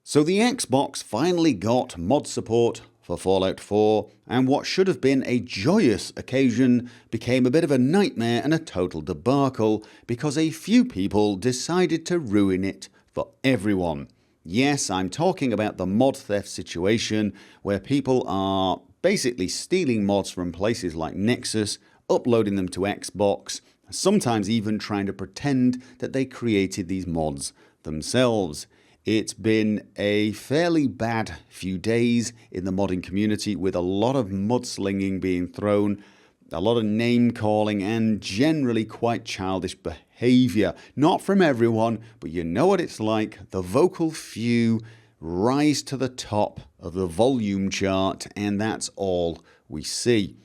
So the Xbox finally got mod support for Fallout 4, and what should have been a joyous occasion became a bit of a nightmare and a total debacle because a few people decided to ruin it for everyone. Yes, I'm talking about the mod theft situation where people are basically stealing mods from places like Nexus, uploading them to Xbox, sometimes even trying to pretend that they created these mods themselves. It's been a fairly bad few days in the modding community with a lot of mudslinging being thrown, a lot of name calling and generally quite childish behaviour. Not from everyone, but you know what it's like. The vocal few rise to the top of the volume chart and that's all we see.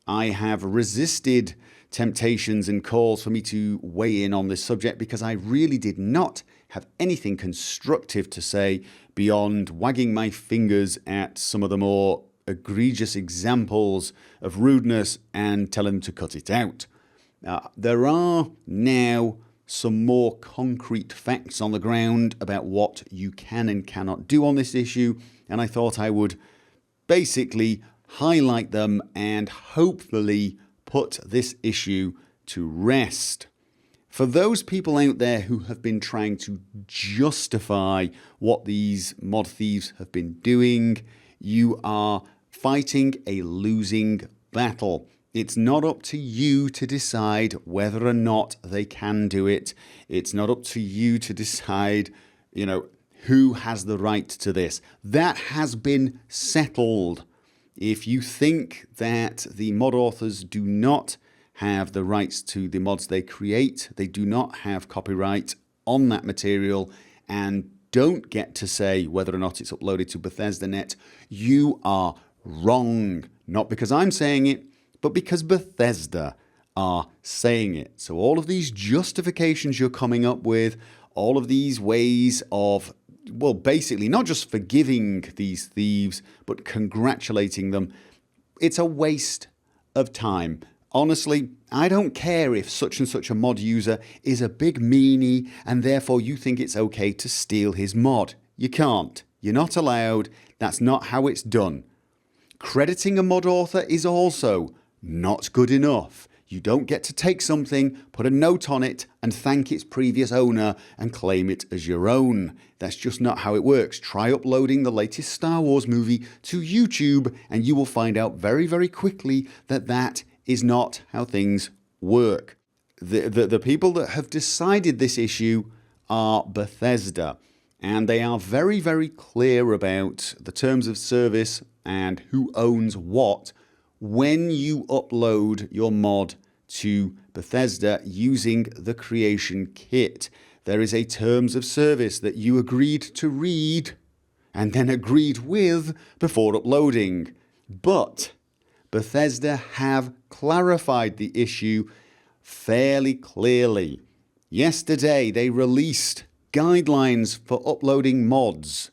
I have resisted temptations and calls for me to weigh in on this subject because I really did not have anything constructive to say beyond wagging my fingers at some of the more egregious examples of rudeness and telling them to cut it out. There are now some more concrete facts on the ground about what you can and cannot do on this issue, and I thought I would basically highlight them and hopefully put this issue to rest. For those people out there who have been trying to justify what these mod thieves have been doing, you are fighting a losing battle. It's not up to you to decide whether or not they can do it. It's not up to you to decide, who has the right to this. That has been settled. If you think that the mod authors do not have the rights to the mods they create, they do not have copyright on that material and don't get to say whether or not it's uploaded to Bethesda.net, you are wrong. Not because I'm saying it, but because Bethesda are saying it. So all of these justifications you're coming up with, all of these ways of, well, basically not just forgiving these thieves, but congratulating them, it's a waste of time. Honestly, I don't care if such and such a mod user is a big meanie and therefore you think it's okay to steal his mod. You can't. You're not allowed. That's not how it's done. Crediting a mod author is also not good enough. You don't get to take something, put a note on it and thank its previous owner and claim it as your own. That's just not how it works. Try uploading the latest Star Wars movie to YouTube and you will find out very, very quickly that that is not how things work. The people that have decided this issue are Bethesda, and they are very, very clear about the terms of service and who owns what when you upload your mod to Bethesda using the creation kit. There is a terms of service that you agreed to read and then agreed with before uploading. But Bethesda have clarified the issue fairly clearly. Yesterday, they released guidelines for uploading mods.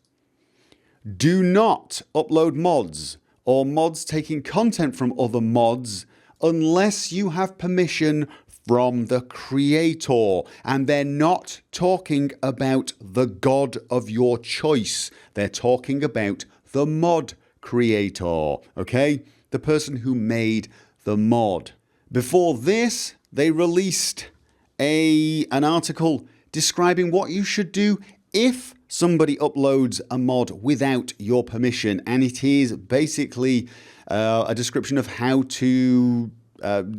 Do not upload mods or mods taking content from other mods unless you have permission from the creator. And they're not talking about the god of your choice. They're talking about the mod creator, okay? The person who made the mod. Before this, they released an article describing what you should do if somebody uploads a mod without your permission, and it is basically a description of how to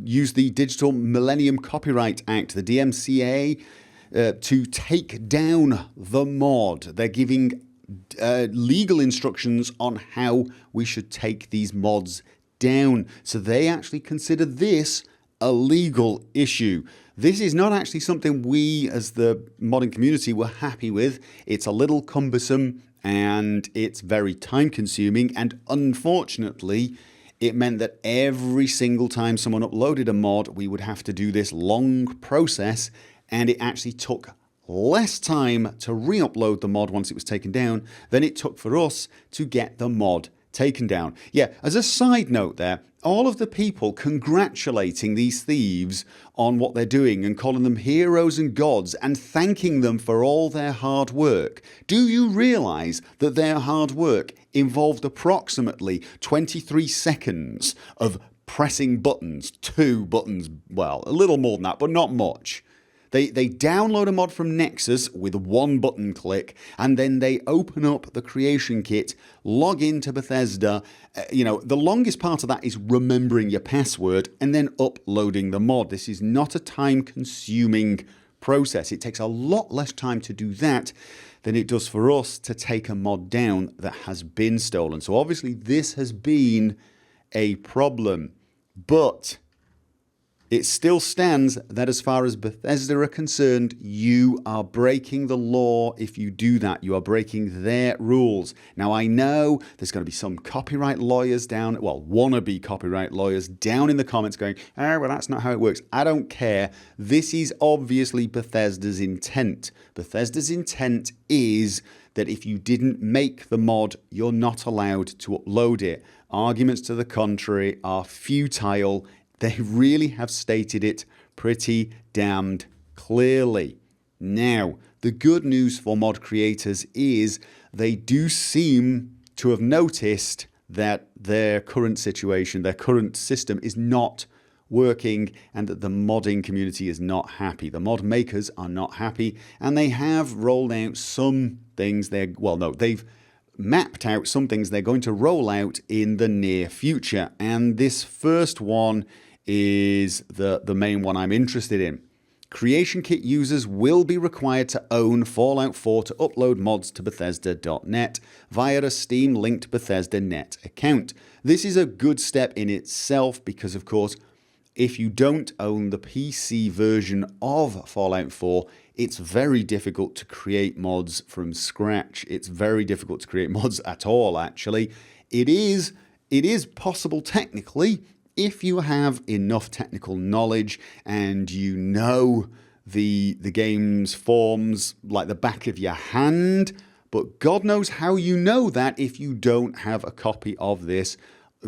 use the Digital Millennium Copyright Act, the DMCA, to take down the mod. They're giving legal instructions on how we should take these mods down. So they actually consider this a legal issue. This is not actually something we as the modding community were happy with. It's a little cumbersome and it's very time consuming, and unfortunately it meant that every single time someone uploaded a mod we would have to do this long process, and it actually took less time to re-upload the mod once it was taken down than it took for us to get the mod taken down. Yeah, as a side note there, all of the people congratulating these thieves on what they're doing and calling them heroes and gods and thanking them for all their hard work. Do you realise that their hard work involved approximately 23 seconds of pressing buttons, 2 buttons, well, a little more than that, but not much. They download a mod from Nexus with 1 button click, and then they open up the creation kit, log into Bethesda. The longest part of that is remembering your password and then uploading the mod. This is not a time-consuming process. It takes a lot less time to do that than it does for us to take a mod down that has been stolen. So obviously this has been a problem, but it still stands that as far as Bethesda are concerned, you are breaking the law if you do that. You are breaking their rules. Now, I know there's going to be some copyright lawyers wannabe copyright lawyers down in the comments going, well, that's not how it works. I don't care. This is obviously Bethesda's intent. Bethesda's intent is that if you didn't make the mod, you're not allowed to upload it. Arguments to the contrary are futile. They really have stated it pretty damned clearly. Now, the good news for mod creators is they do seem to have noticed that their current situation, their current system is not working and that the modding community is not happy. The mod makers are not happy, and they have rolled out some things. They've mapped out some things they're going to roll out in the near future. And this first one is the main one I'm interested in. Creation Kit users will be required to own Fallout 4 to upload mods to Bethesda.net via a Steam-linked Bethesda.net account. This is a good step in itself because, of course, if you don't own the PC version of Fallout 4, it's very difficult to create mods from scratch. It's very difficult to create mods at all, actually. It is possible technically, if you have enough technical knowledge and you know the game's forms like the back of your hand, but God knows how you know that if you don't have a copy of this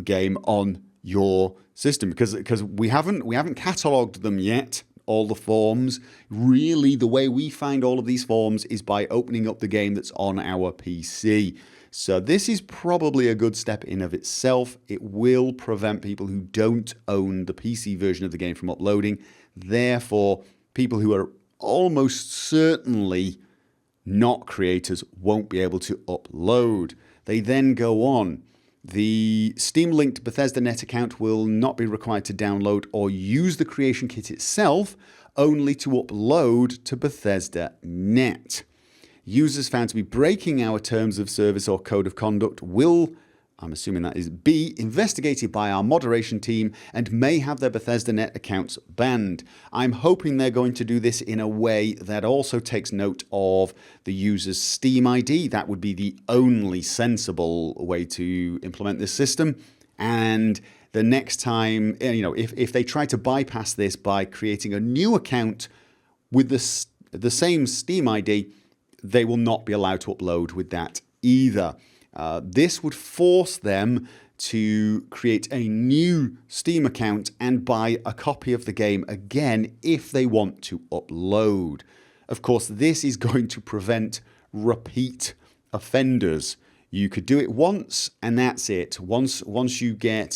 game on your system, because we haven't catalogued them yet, all the forms. Really, the way we find all of these forms is by opening up the game that's on our PC. So this is probably a good step in of itself. It will prevent people who don't own the PC version of the game from uploading. Therefore, people who are almost certainly not creators won't be able to upload. They then go on. The Steam-linked Bethesda.net account will not be required to download or use the creation kit itself, only to upload to Bethesda.net. Users found to be breaking our terms of service or code of conduct will, I'm assuming that is, be investigated by our moderation team and may have their Bethesda.net accounts banned. I'm hoping they're going to do this in a way that also takes note of the user's Steam ID. That would be the only sensible way to implement this system. And the next time, if they try to bypass this by creating a new account with the same Steam ID, they will not be allowed to upload with that either. This would force them to create a new Steam account and buy a copy of the game again if they want to upload. Of course, this is going to prevent repeat offenders. You could do it once and that's it. Once you get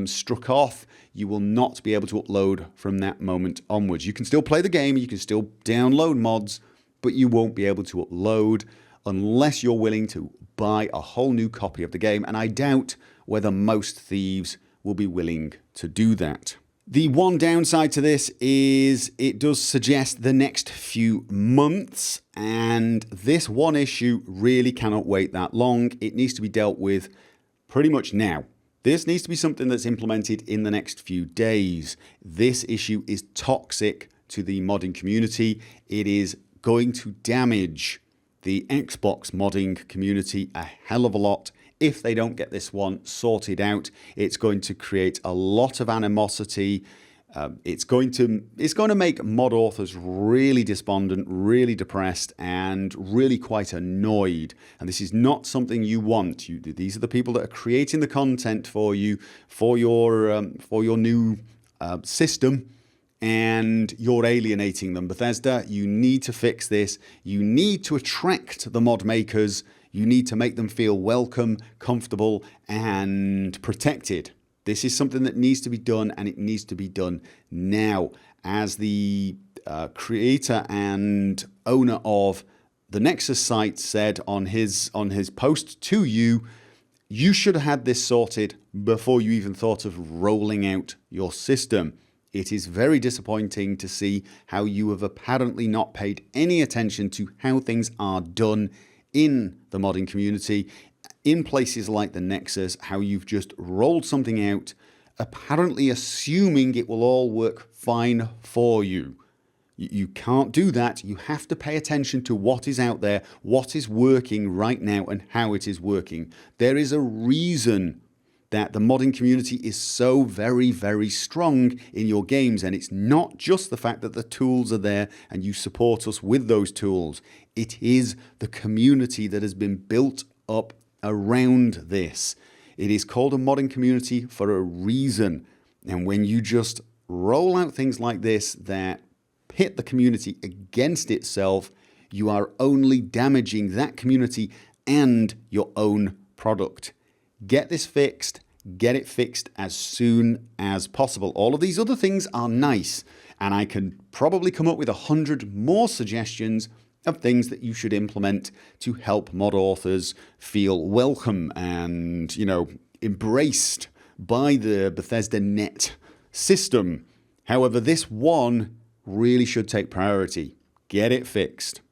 struck off, you will not be able to upload from that moment onwards. You can still play the game, you can still download mods, but you won't be able to upload unless you're willing to buy a whole new copy of the game, and I doubt whether most thieves will be willing to do that. The one downside to this is it does suggest the next few months, and this one issue really cannot wait that long. It needs to be dealt with pretty much now. This needs to be something that's implemented in the next few days. This issue is toxic to the modding community. It is going to damage the Xbox modding community a hell of a lot. If they don't get this one sorted out, it's going to create a lot of animosity It's going to make mod authors really despondent, really depressed, and really quite annoyed. And this is not something you want. These are the people that are creating the content for you for your new system, and you're alienating them. Bethesda, you need to fix this. You need to attract the mod makers. You need to make them feel welcome, comfortable, and protected. This is something that needs to be done, and it needs to be done now. As the creator and owner of the Nexus site said on his post to you, you should have had this sorted before you even thought of rolling out your system. It is very disappointing to see how you have apparently not paid any attention to how things are done in the modding community, in places like the Nexus, how you've just rolled something out, apparently assuming it will all work fine for you. You can't do that. You have to pay attention to what is out there, what is working right now, and how it is working. There is a reason that the modding community is so very, very strong in your games, and it's not just the fact that the tools are there and you support us with those tools. It is the community that has been built up around this. It is called a modding community for a reason. And when you just roll out things like this that pit the community against itself, you are only damaging that community and your own product. Get this fixed. Get it fixed as soon as possible. All of these other things are nice, and I can probably come up with 100 more suggestions of things that you should implement to help mod authors feel welcome and, embraced by the Bethesda Net system. However, this one really should take priority. Get it fixed.